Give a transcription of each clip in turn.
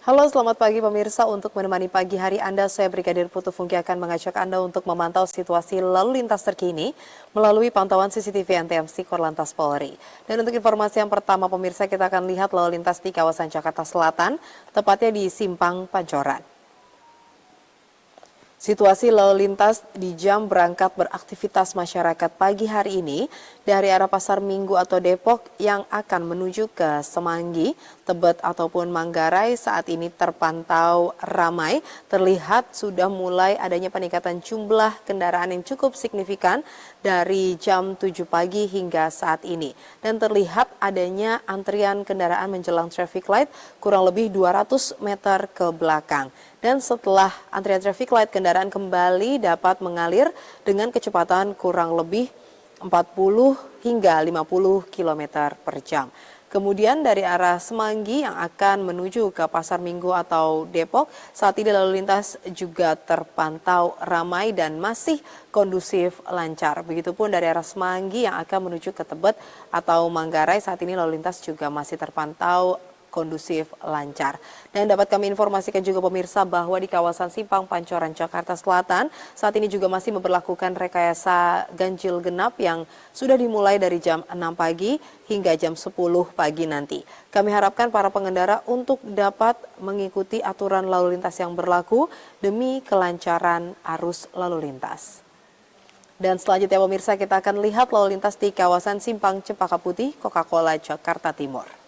Halo, selamat pagi pemirsa. Untuk menemani pagi hari Anda, saya Brigadir Putu Fungki akan mengajak Anda untuk memantau situasi lalu lintas terkini melalui pantauan CCTV NTMC Korlantas Polri. Dan untuk informasi yang pertama pemirsa, kita akan lihat lalu lintas di kawasan Jakarta Selatan, tepatnya di Simpang Pancoran. Situasi lalu lintas di jam berangkat beraktivitas masyarakat pagi hari ini dari arah Pasar Minggu atau Depok yang akan menuju ke Semanggi, Tebet ataupun Manggarai saat ini terpantau ramai. Terlihat sudah mulai adanya peningkatan jumlah kendaraan yang cukup signifikan dari jam 7 pagi hingga saat ini. Dan terlihat adanya antrian kendaraan menjelang traffic light kurang lebih 200 meter ke belakang. Dan setelah antrian traffic light, kendaraan kembali dapat mengalir dengan kecepatan kurang lebih 40 hingga 50 km per jam. Kemudian dari arah Semanggi yang akan menuju ke Pasar Minggu atau Depok, saat ini lalu lintas juga terpantau ramai dan masih kondusif lancar. Begitupun dari arah Semanggi yang akan menuju ke Tebet atau Manggarai, saat ini lalu lintas juga masih terpantau kondusif lancar. Dan dapat kami informasikan juga pemirsa bahwa di kawasan Simpang Pancoran Jakarta Selatan saat ini juga masih memperlakukan rekayasa ganjil genap yang sudah dimulai dari jam 6 pagi hingga jam 10 pagi nanti. Kami harapkan para pengendara untuk dapat mengikuti aturan lalu lintas yang berlaku demi kelancaran arus lalu lintas. Dan selanjutnya pemirsa, kita akan lihat lalu lintas di kawasan Simpang Cempaka Putih, Coca-Cola, Jakarta Timur.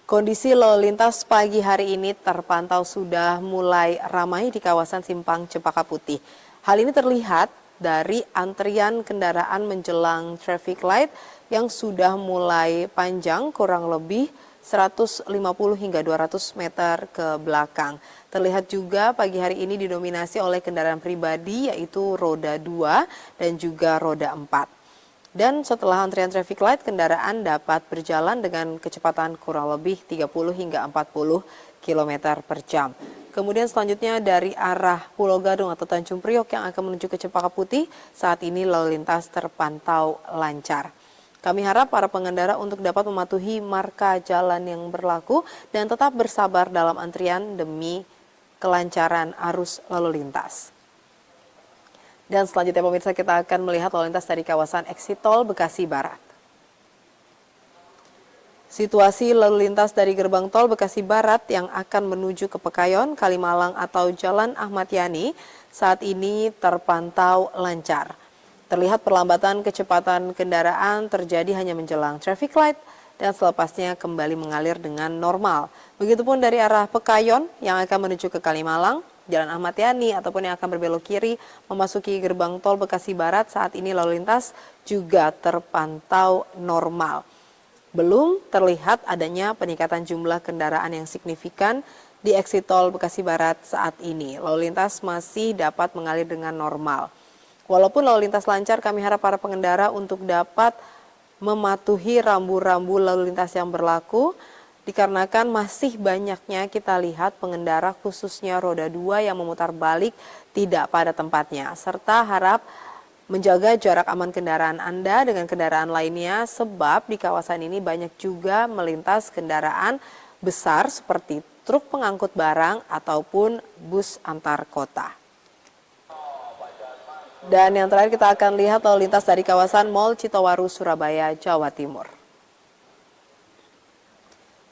Kondisi lalu lintas pagi hari ini terpantau sudah mulai ramai di kawasan Simpang Cempaka Putih. Hal ini terlihat dari antrian kendaraan menjelang traffic light yang sudah mulai panjang kurang lebih 150 hingga 200 meter ke belakang. Terlihat juga pagi hari ini didominasi oleh kendaraan pribadi yaitu roda 2 dan juga roda 4. Dan setelah antrian traffic light, kendaraan dapat berjalan dengan kecepatan kurang lebih 30 hingga 40 km per jam. Kemudian selanjutnya dari arah Pulau Gadung atau Tanjung Priok yang akan menuju ke Cempaka Putih, saat ini lalu lintas terpantau lancar. Kami harap para pengendara untuk dapat mematuhi marka jalan yang berlaku dan tetap bersabar dalam antrian demi kelancaran arus lalu lintas. Dan selanjutnya pemirsa, kita akan melihat lalu lintas dari kawasan Exit Tol Bekasi Barat. Situasi lalu lintas dari gerbang tol Bekasi Barat yang akan menuju ke Pekayon, Kalimalang atau Jalan Ahmad Yani saat ini terpantau lancar. Terlihat perlambatan kecepatan kendaraan terjadi hanya menjelang traffic light dan selepasnya kembali mengalir dengan normal. Begitupun dari arah Pekayon yang akan menuju ke Kalimalang, Jalan Ahmad Yani ataupun yang akan berbelok kiri memasuki gerbang tol Bekasi Barat, saat ini lalu lintas juga terpantau normal. Belum terlihat adanya peningkatan jumlah kendaraan yang signifikan di exit tol Bekasi Barat saat ini. Lalu lintas masih dapat mengalir dengan normal. Walaupun lalu lintas lancar, kami harap para pengendara untuk dapat mematuhi rambu-rambu lalu lintas yang berlaku, dikarenakan masih banyaknya kita lihat pengendara khususnya roda 2 yang memutar balik tidak pada tempatnya. Serta harap menjaga jarak aman kendaraan Anda dengan kendaraan lainnya, sebab di kawasan ini banyak juga melintas kendaraan besar seperti truk pengangkut barang ataupun bus antar kota. Dan yang terakhir kita akan lihat lalu lintas dari kawasan Mall Citowaru, Surabaya, Jawa Timur.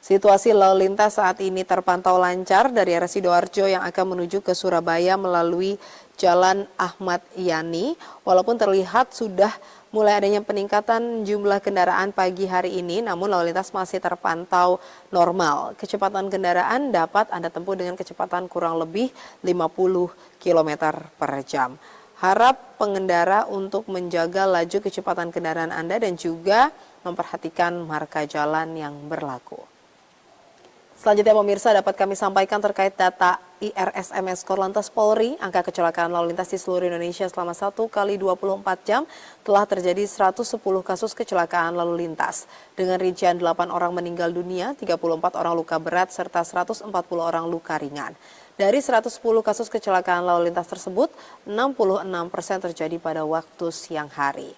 Situasi lalu lintas saat ini terpantau lancar dari arah Sidoarjo yang akan menuju ke Surabaya melalui Jalan Ahmad Yani. Walaupun terlihat sudah mulai adanya peningkatan jumlah kendaraan pagi hari ini, namun lalu lintas masih terpantau normal. Kecepatan kendaraan dapat Anda tempuh dengan kecepatan kurang lebih 50 km per jam. Harap pengendara untuk menjaga laju kecepatan kendaraan Anda dan juga memperhatikan marka jalan yang berlaku. Selanjutnya pemirsa, dapat kami sampaikan terkait data IRSMS Korlantas Polri, angka kecelakaan lalu lintas di seluruh Indonesia selama 1 kali 24 jam telah terjadi 110 kasus kecelakaan lalu lintas. Dengan rincian 8 orang meninggal dunia, 34 orang luka berat, serta 140 orang luka ringan. Dari 110 kasus kecelakaan lalu lintas tersebut, 66% terjadi pada waktu siang hari.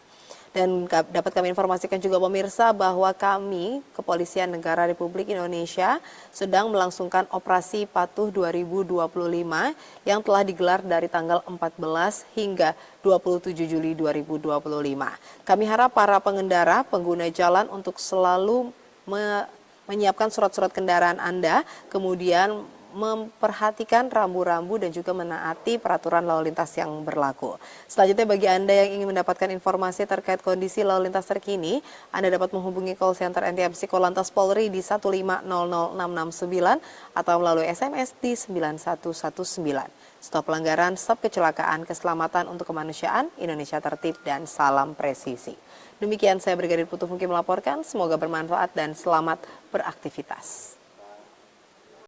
Dan dapat kami informasikan juga pemirsa bahwa kami, Kepolisian Negara Republik Indonesia, sedang melangsungkan operasi Patuh 2025 yang telah digelar dari tanggal 14 hingga 27 Juli 2025. Kami harap para pengendara, pengguna jalan untuk selalu menyiapkan surat-surat kendaraan Anda, kemudian memperhatikan rambu-rambu dan juga menaati peraturan lalu lintas yang berlaku. Selanjutnya bagi Anda yang ingin mendapatkan informasi terkait kondisi lalu lintas terkini, Anda dapat menghubungi call center NTMC Korlantas Polri di 1500669 atau melalui SMS di 9119. Stop pelanggaran, stop kecelakaan, keselamatan untuk kemanusiaan, Indonesia tertib dan salam presisi. Demikian saya Brigadir Putu Funky melaporkan, semoga bermanfaat dan selamat beraktivitas.